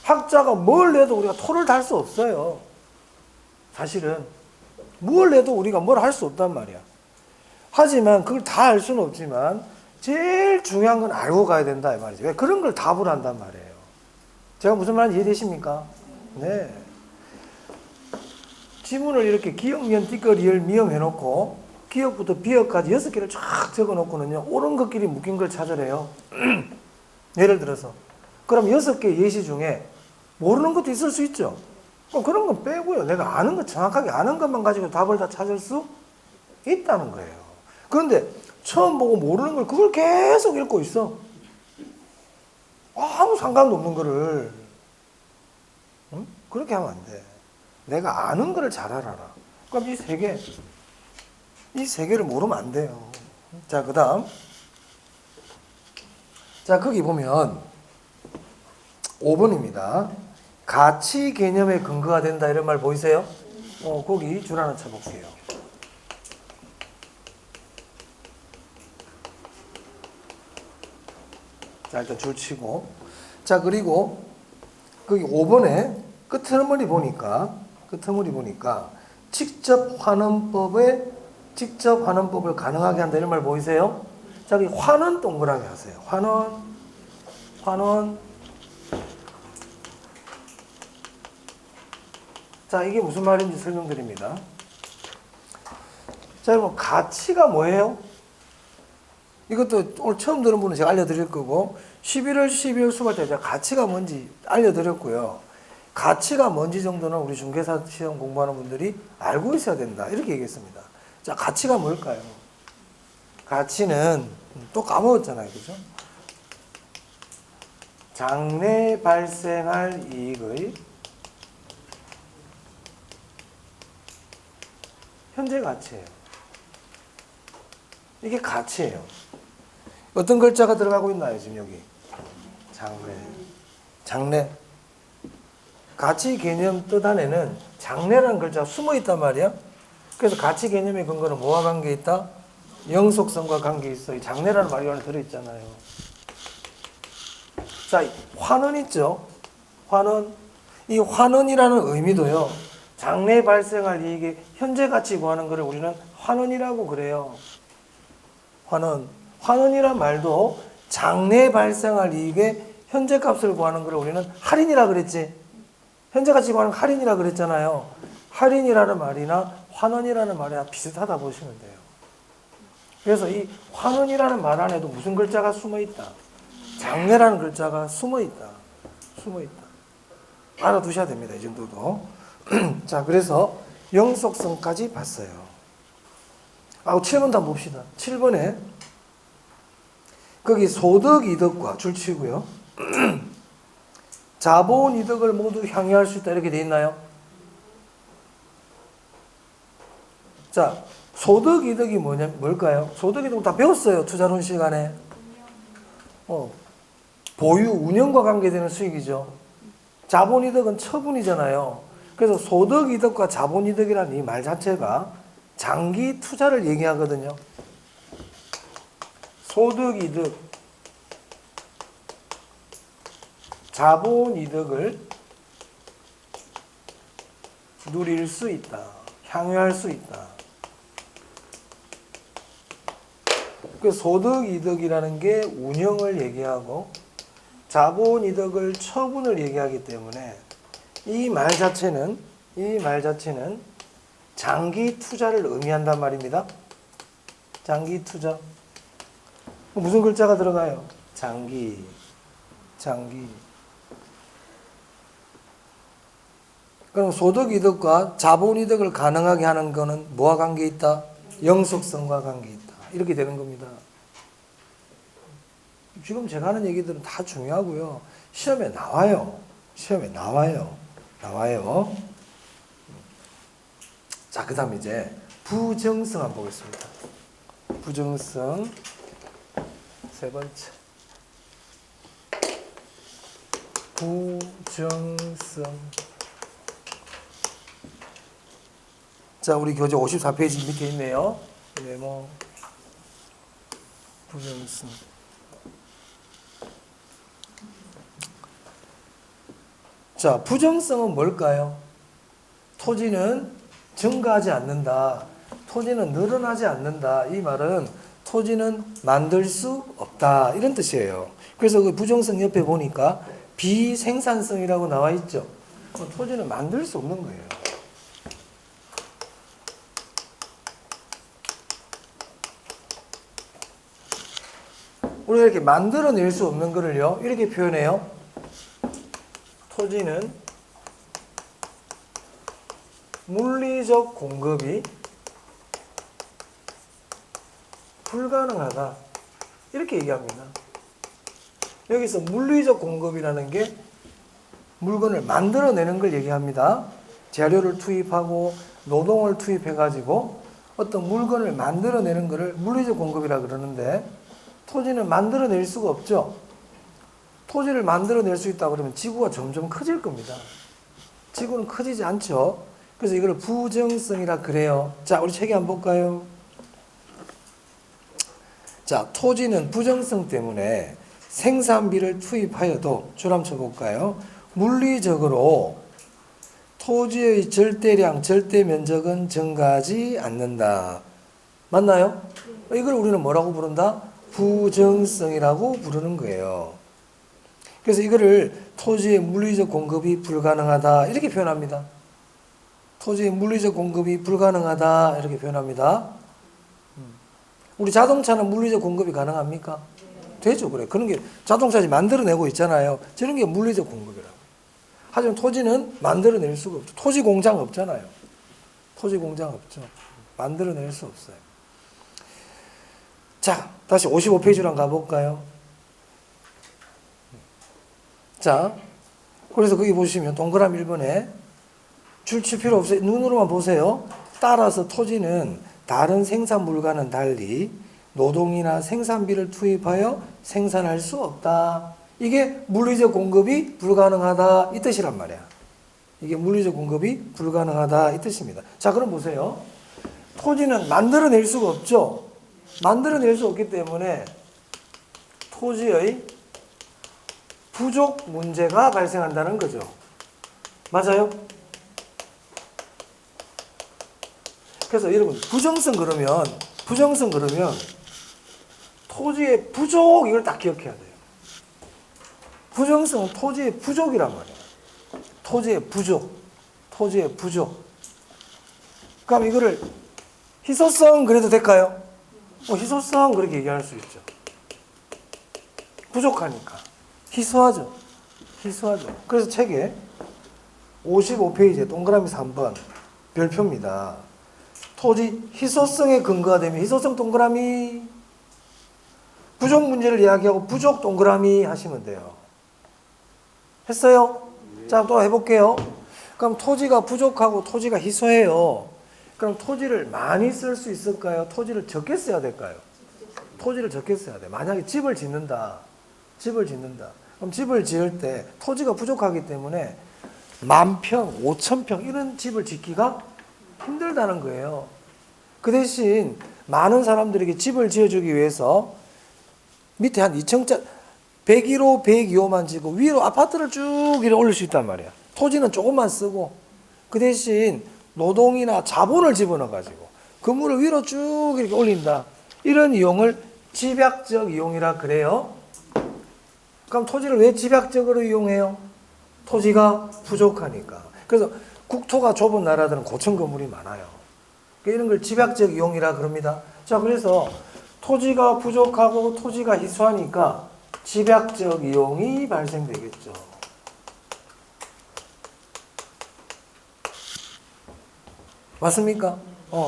학자가 뭘 내도 우리가 토를 달 수 없어요. 사실은. 뭘 내도 우리가 뭘 할 수 없단 말이야. 하지만 그걸 다 알 수는 없지만 제일 중요한 건 알고 가야 된다 이 말이죠. 왜 그런 걸 답을 한단 말이에요. 제가 무슨 말인지 이해되십니까? 네. 지문을 이렇게 기역, 면, 띠꺼, 리을, 미음 해놓고 기역부터 비역까지 6개를 쫙 적어놓고는요. 옳은 것끼리 묶인 걸 찾으래요. 예를 들어서. 그럼 6개 예시 중에 모르는 것도 있을 수 있죠. 그럼 그런 건 빼고요. 내가 아는 것, 정확하게 아는 것만 가지고 답을 다 찾을 수 있다는 거예요. 그런데 처음 보고 모르는 걸 그걸 계속 읽고 있어. 아무 상관도 없는 거를. 응? 그렇게 하면 안 돼. 내가 아는 거를 잘 알아라. 그럼 이 세 개를 모르면 안 돼요. 자, 그 다음. 자, 거기 보면 5번입니다. 가치 개념의 근거가 된다. 이런 말 보이세요? 거기 줄 하나 쳐볼게요. 자, 일단 줄 치고. 자, 그리고 거기 5번에 끝머리 보니까 직접 환원법을 가능하게 한다. 이런 말 보이세요? 자, 여기 환원 동그라미 하세요. 환원. 자, 이게 무슨 말인지 설명드립니다. 자, 여러분, 가치가 뭐예요? 이것도 오늘 처음 들은 분은 제가 알려드릴 거고, 11월, 12월 수업할 때 제가 가치가 뭔지 알려드렸고요. 가치가 뭔지 정도는 우리 중개사 시험 공부하는 분들이 알고 있어야 된다. 이렇게 얘기했습니다. 자, 가치가 뭘까요? 가치는 또 까먹었잖아요. 그죠? 장래 발생할 이익의 현재 가치예요. 이게 가치예요. 어떤 글자가 들어가고 있나요? 지금 여기 장래. 가치 개념 뜻 안에는 장래라는 글자가 숨어 있단 말이야. 그래서 가치 개념의 근거는 뭐와 관계 있다? 영속성과 관계 있어. 이 장래라는 말이 안에 들어있잖아요. 자, 환원 있죠? 환원. 이 환원이라는 의미도요. 장래 발생할 이익의 현재 가치 구하는 것을 우리는 환원이라고 그래요. 환원. 환원이란 말도 장래 발생할 이익의 현재 값을 구하는 것을 우리는 할인이라 그랬지. 현재 가치 구하는 거 할인이라 그랬잖아요. 할인이라는 말이나 환원이라는 말이나 비슷하다 보시면 돼요. 그래서 이 환원이라는 말 안에도 무슨 글자가 숨어 있다? 장래라는 글자가 숨어 있다. 숨어 있다. 알아두셔야 됩니다. 이 정도도. 자, 그래서 영속성까지 봤어요. 7번 다 봅시다. 7번에 거기 소득 이득과 줄치고요. 자본 이득을 모두 향유할 수 있다 이렇게 돼 있나요? 자, 소득 이득이 뭘까요? 소득 이득 다 배웠어요. 투자론 시간에. 보유, 운영과 관계되는 수익이죠. 자본 이득은 처분이잖아요. 그래서 소득 이득과 자본 이득이라는 이 말 자체가 장기 투자를 얘기하거든요. 소득 이득, 자본 이득을 누릴 수 있다. 향유할 수 있다. 그 소득 이득이라는 게 운영을 얘기하고 자본 이득을 처분을 얘기하기 때문에 이 말 자체는 장기 투자를 의미한단 말입니다. 장기 투자. 무슨 글자가 들어가요? 장기. 그럼 소득 이득과 자본 이득을 가능하게 하는 거는 뭐와 관계 있다? 영속성과 관계 있다. 이렇게 되는 겁니다. 지금 제가 하는 얘기들은 다 중요하고요. 시험에 나와요. 자, 그 다음 이제 부정성 한번 보겠습니다. 부정성 세 번째. 부정성. 자, 우리 교재 54페이지 밑에 있네요. 메모. 부정성. 자, 부정성은 뭘까요? 토지는 증가하지 않는다. 토지는 늘어나지 않는다. 이 말은 토지는 만들 수 없다. 이런 뜻이에요. 그래서 그 부정성 옆에 보니까 비생산성이라고 나와 있죠. 토지는 만들 수 없는 거예요. 우리가 이렇게 만들어낼 수 없는 거를요, 이렇게 표현해요. 토지는 물리적 공급이 불가능하다. 이렇게 얘기합니다. 여기서 물리적 공급이라는 게 물건을 만들어내는 걸 얘기합니다. 재료를 투입하고 노동을 투입해가지고 어떤 물건을 만들어내는 것을 물리적 공급이라 그러는데 토지는 만들어낼 수가 없죠. 토지를 만들어낼 수 있다 그러면 지구가 점점 커질 겁니다. 지구는 커지지 않죠. 그래서 이걸 부정성이라 그래요. 자, 우리 책에 한번 볼까요? 자, 토지는 부정성 때문에 생산비를 투입하여도 줄 한번 쳐볼까요? 물리적으로 토지의 절대량, 절대 면적은 증가하지 않는다. 맞나요? 이걸 우리는 뭐라고 부른다? 부정성이라고 부르는 거예요. 그래서 이거를 토지의 물리적 공급이 불가능하다 이렇게 표현합니다. 토지의 물리적 공급이 불가능하다 이렇게 표현합니다. 우리 자동차는 물리적 공급이 가능합니까? 되죠. 그래. 그런 게 자동차지 만들어내고 있잖아요. 저런 게 물리적 공급이라고. 하지만 토지는 만들어낼 수가 없죠. 토지 공장 없잖아요. 토지 공장 없죠. 만들어낼 수 없어요. 자, 다시 55페이지로 한번 가볼까요? 자, 그래서 거기 보시면 동그라미 1번에 줄 칠 필요 없어요. 눈으로만 보세요. 따라서 토지는 다른 생산물과는 달리 노동이나 생산비를 투입하여 생산할 수 없다. 이게 물리적 공급이 불가능하다 이 뜻이란 말이야. 이게 물리적 공급이 불가능하다 이 뜻입니다. 자, 그럼 보세요. 토지는 만들어낼 수가 없죠. 만들어낼 수 없기 때문에 토지의 부족 문제가 발생한다는 거죠. 맞아요? 그래서 여러분 부정성 그러면 토지의 부족 이걸 딱 기억해야 돼요. 부정성은 토지의 부족이란 말이에요. 토지의 부족. 그럼 이거를 희소성 그래도 될까요? 희소성 그렇게 얘기할 수 있죠. 부족하니까 희소하죠. 그래서 책에 55페이지에 동그라미 3번 별표입니다. 토지 희소성에 근거가 되면 희소성 동그라미, 부족 문제를 이야기하고 부족 동그라미 하시면 돼요. 했어요? 자, 또 해볼게요. 그럼 토지가 부족하고 토지가 희소해요. 그럼 토지를 많이 쓸 수 있을까요? 토지를 적게 써야 될까요? 토지를 적게 써야 돼. 만약에 집을 짓는다. 그럼 집을 지을 때 토지가 부족하기 때문에 10,000평, 5,000평 이런 집을 짓기가 힘들다는 거예요. 그 대신 많은 사람들에게 집을 지어주기 위해서 밑에 한 2층짜리 101호, 102호만 지고 위로 아파트를 쭉 이렇게 올릴 수 있단 말이야. 토지는 조금만 쓰고 그 대신 노동이나 자본을 집어넣어가지고 건물을 위로 쭉 이렇게 올린다. 이런 이용을 집약적 이용이라 그래요. 그럼 토지를 왜 집약적으로 이용해요? 토지가 부족하니까. 그래서 국토가 좁은 나라들은 고층 건물이 많아요. 이런 걸 집약적 이용이라 그럽니다. 자, 그래서 토지가 부족하고 토지가 희소하니까 집약적 이용이 발생되겠죠. 맞습니까?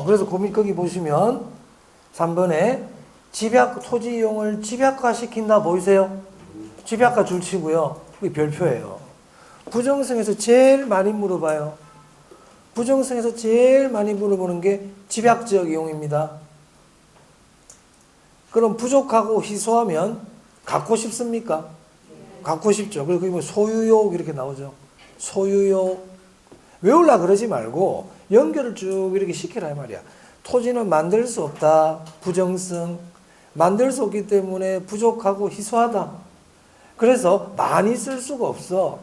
그래서 거기 보시면 3번에 토지 이용을 집약화시킨다 보이세요? 집약화 줄치고요. 그게 별표예요. 부정성에서 제일 많이 물어봐요. 부정성에서 제일 많이 물어보는 게 집약적 이용입니다. 그럼 부족하고 희소하면 갖고 싶습니까? 갖고 싶죠. 그리고 그게 뭐 소유욕 이렇게 나오죠. 소유욕. 외우려 그러지 말고 연결을 쭉 이렇게 시키라 이 말이야. 토지는 만들 수 없다. 부정성. 만들 수 없기 때문에 부족하고 희소하다. 그래서 많이 쓸 수가 없어.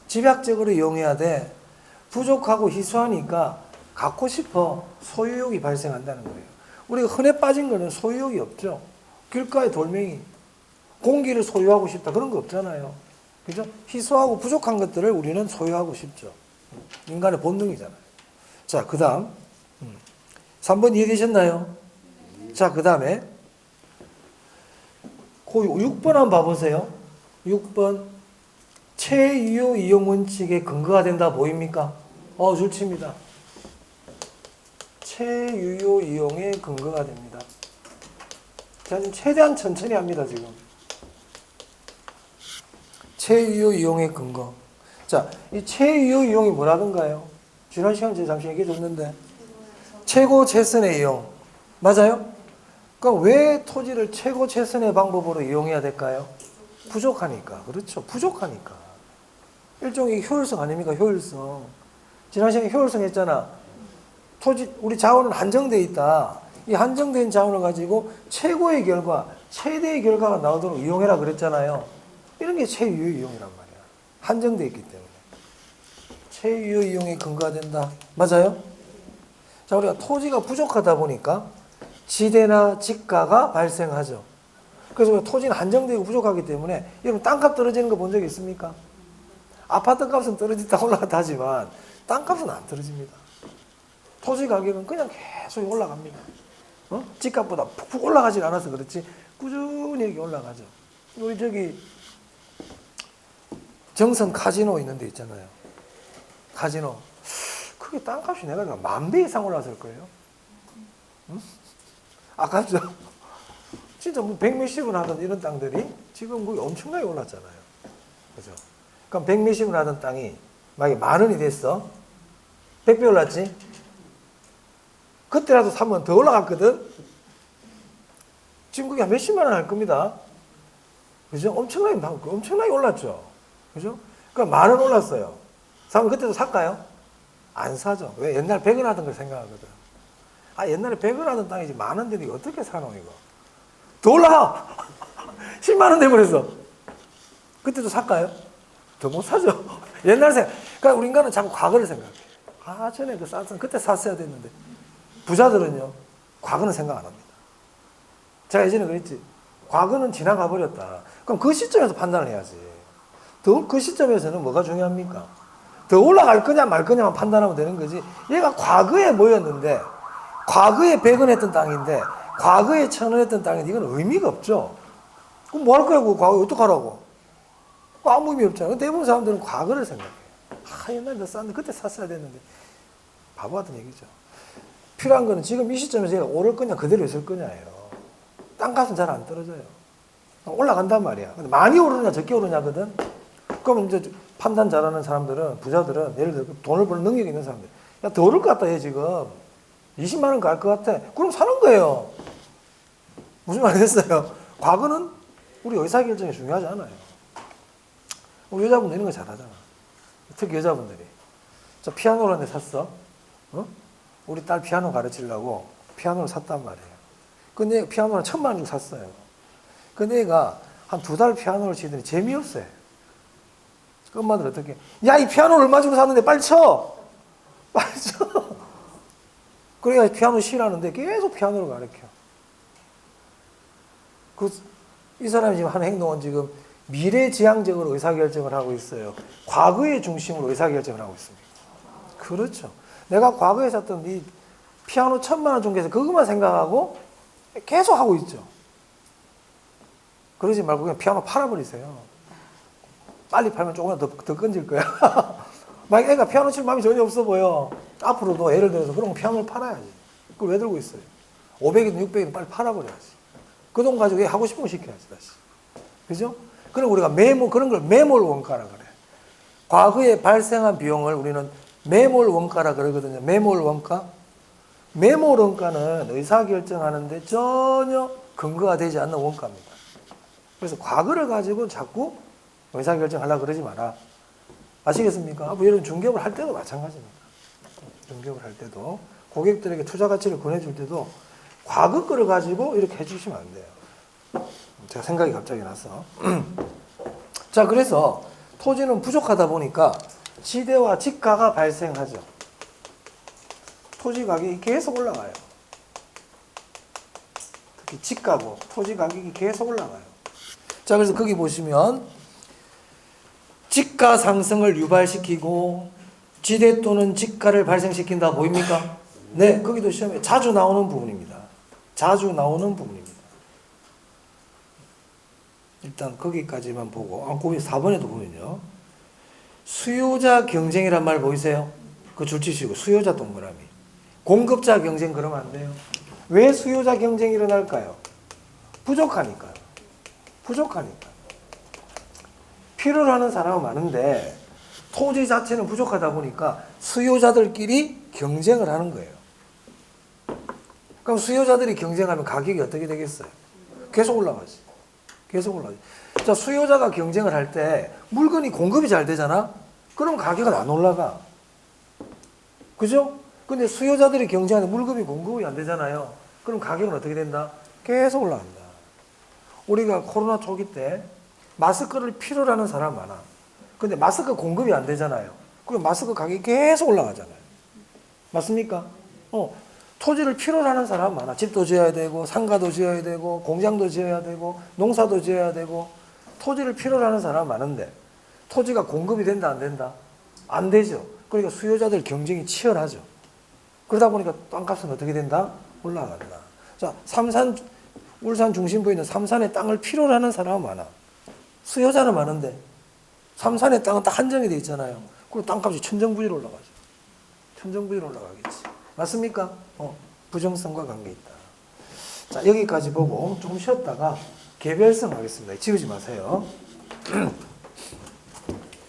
집약적으로 이용해야 돼. 부족하고 희소하니까 갖고 싶어. 소유욕이 발생한다는 거예요. 우리가 흔해 빠진 거는 소유욕이 없죠. 길가의 돌멩이. 공기를 소유하고 싶다. 그런 거 없잖아요. 그죠? 희소하고 부족한 것들을 우리는 소유하고 싶죠. 인간의 본능이잖아요. 자, 그 다음. 3번 이해되셨나요? 자, 그 다음에. 6번 한번 봐보세요. 6번. 채유효 이용 원칙에 근거가 된다 보입니까? 줄칩니다. 채유효 이용에 근거가 됩니다. 자, 지금 최대한 천천히 합니다, 지금. 채유효 이용의 근거. 자, 이 채유효 이용이 뭐라던가요? 지난 시간에 제가 잠시 얘기해 줬는데. 최고 최선의 이용. 맞아요? 그럼 왜 토지를 최고 최선의 방법으로 이용해야 될까요? 부족하니까. 그렇죠. 부족하니까. 일종의 효율성 아닙니까? 효율성. 지난 시간에 효율성 했잖아. 토지, 우리 자원은 한정되어 있다. 이 한정된 자원을 가지고 최고의 결과, 최대의 결과가 나오도록 이용해라 그랬잖아요. 이런 게 최유효 이용이란 말이야. 한정되어 있기 때문에. 최유효 이용에 근거가 된다. 맞아요? 자, 우리가 토지가 부족하다 보니까 지대나 지가가 발생하죠. 그래서 토지는 한정되고 부족하기 때문에 여러분 땅값 떨어지는 거 본 적 있습니까? 아파트 값은 떨어졌다 올라갔다 하지만 땅값은 안 떨어집니다. 토지 가격은 그냥 계속 올라갑니다. 집값보다 푹푹 올라가지 않아서 그렇지 꾸준히 이렇게 올라가죠. 우리 저기 정선 카지노 있는 데 있잖아요. 카지노. 그게 땅값이 내가 10,000배 이상 올랐을 거예요. 응? 아깝죠? 진짜 뭐 100몇십원 하던 이런 땅들이 지금 거의 엄청나게 올랐잖아요. 그죠? 그럼 100몇십원 하던 땅이 만약에 10,000원이 됐어. 100배 올랐지? 그때라도 사면 더 올라갔거든? 지금 그게 한 몇십만 원 할 겁니다. 그죠? 엄청나게 올랐죠. 그죠? 그러니까 10,000원 올랐어요. 사면 그때도 살까요? 안 사죠. 왜? 옛날 100원 하던 걸 생각하거든. 옛날에 100원 하던 땅이지 10,000원 되니 어떻게 사노, 이거? 더 올라! 100,000원 돼버렸어. 그때도 살까요? 더 못 사죠. 옛날 생각. 그러니까 우리 인간은 자꾸 과거를 생각해. 아, 전에 그 쌌으면 그때 샀어야 됐는데. 부자들은요, 과거는 생각 안 합니다. 제가 예전에 그랬지. 과거는 지나가 버렸다. 그럼 그 시점에서 판단을 해야지. 더 그 시점에서는 뭐가 중요합니까? 더 올라갈 거냐 말 거냐만 판단하면 되는 거지. 얘가 과거에 뭐였는데, 과거에 100원 했던 땅인데, 과거에 1000원 했던 땅인데, 이건 의미가 없죠. 그럼 뭐 할 거야, 그 과거에 어떡하라고? 아무 의미 없잖아. 대부분 사람들은 과거를 생각해. 아, 옛날에 너 쌌는데 그때 샀어야 됐는데. 바보 같은 얘기죠. 필요한 거는 지금 이 시점에서 얘가 오를 거냐, 그대로 있을 거냐예요. 땅값은 잘 안 떨어져요. 올라간단 말이야. 근데 많이 오르냐, 적게 오르냐거든. 그럼 이제 판단 잘하는 사람들은, 부자들은, 예를 들어 돈을 버는 능력이 있는 사람들. 야, 더 오를 것 같다, 얘 지금. 20만 원 갈 것 같아. 그럼 사는 거예요. 무슨 말이겠어요? 과거는 우리 의사결정이 중요하지 않아요. 우리 여자분들 이런 거 잘하잖아. 특히 여자분들이. 저 피아노를 한 대 샀어. 어? 우리 딸 피아노 가르치려고 피아노를 샀단 말이에요. 근데 피아노를 1000만 원 주고 샀어요. 근데 얘가 한 2달 피아노를 치더니 재미없어요. 그 엄마들 어떻게, 야, 이 피아노를 얼마 주고 샀는데 빨리 쳐! 빨리 쳐! 그래야 피아노 싫어하는데 계속 피아노를 가르쳐. 이 사람이 지금 하는 행동은 지금 미래지향적으로 의사결정을 하고 있어요. 과거의 중심으로 의사결정을 하고 있습니다. 그렇죠. 내가 과거에 샀던 이 피아노 1000만 원 중에서 그것만 생각하고 계속 하고 있죠. 그러지 말고 그냥 피아노 팔아버리세요. 빨리 팔면 조금만 더 건질 거야. 만약 애가 피아노 칠 마음이 전혀 없어 보여. 앞으로도 예를 들어서 그럼 피아노를 팔아야지. 그걸 왜 들고 있어요? 500이든 600이든 빨리 팔아버려야지. 그 돈 가지고 얘 하고 싶은 거 시켜야지, 다시. 그죠? 그럼 우리가 그런 걸 매몰 원가라 그래. 과거에 발생한 비용을 우리는 매몰 원가라 그러거든요. 매몰 원가. 매몰 원가는 의사결정하는데 전혀 근거가 되지 않는 원가입니다. 그래서 과거를 가지고 자꾸 의사결정하려고 그러지 마라. 아시겠습니까? 여러분 중개업을 할 때도 마찬가지입니다. 중개업을 할 때도 고객들에게 투자 가치를 권해줄 때도 과거 거를 가지고 이렇게 해주시면 안 돼요. 제가 생각이 갑자기 나서. 자, 그래서 토지는 부족하다 보니까 지대와 지가가 발생하죠. 토지 가격이 계속 올라가요. 특히 지가고 토지 가격이 계속 올라가요. 자, 그래서 거기 보시면 지가 상승을 유발시키고 지대 또는 지가를 발생시킨다 보입니까? 네, 거기도 시험에 자주 나오는 부분입니다. 자주 나오는 부분입니다. 일단 거기까지만 보고, 거기 4번에도 보면요. 수요자 경쟁이란 말 보이세요? 그 줄치시고 수요자 동그라미. 공급자 경쟁 그러면 안 돼요. 왜 수요자 경쟁이 일어날까요? 부족하니까요. 부족하니까. 필요로 하는 사람은 많은데 토지 자체는 부족하다 보니까 수요자들끼리 경쟁을 하는 거예요. 그럼 수요자들이 경쟁하면 가격이 어떻게 되겠어요? 계속 올라가지. 계속 올라가지. 자, 수요자가 경쟁을 할 때 물건이 공급이 잘 되잖아? 그럼 가격은 안 올라가. 그죠? 근데 수요자들이 경쟁하는데 물건이 공급이 안 되잖아요. 그럼 가격은 어떻게 된다? 계속 올라간다. 우리가 코로나 초기 때 마스크를 필요로 하는 사람 많아. 근데 마스크 공급이 안 되잖아요. 그럼 마스크 가격이 계속 올라가잖아요. 맞습니까? 토지를 필요로 하는 사람 많아. 집도 지어야 되고, 상가도 지어야 되고, 공장도 지어야 되고, 농사도 지어야 되고, 토지를 필요로 하는 사람 많은데, 토지가 공급이 된다, 안 된다? 안 되죠. 그러니까 수요자들 경쟁이 치열하죠. 그러다 보니까 땅값은 어떻게 된다? 올라간다. 자, 울산 중심부에 있는 삼산의 땅을 필요로 하는 사람은 많아. 수요자는 많은데, 삼산의 땅은 딱 한정이 돼 있잖아요. 그리고 땅값이 천정부지로 올라가죠. 천정부지로 올라가겠지. 맞습니까? 부정성과 관계 있다. 자, 여기까지 보고 조금 쉬었다가 개별성 하겠습니다. 지우지 마세요.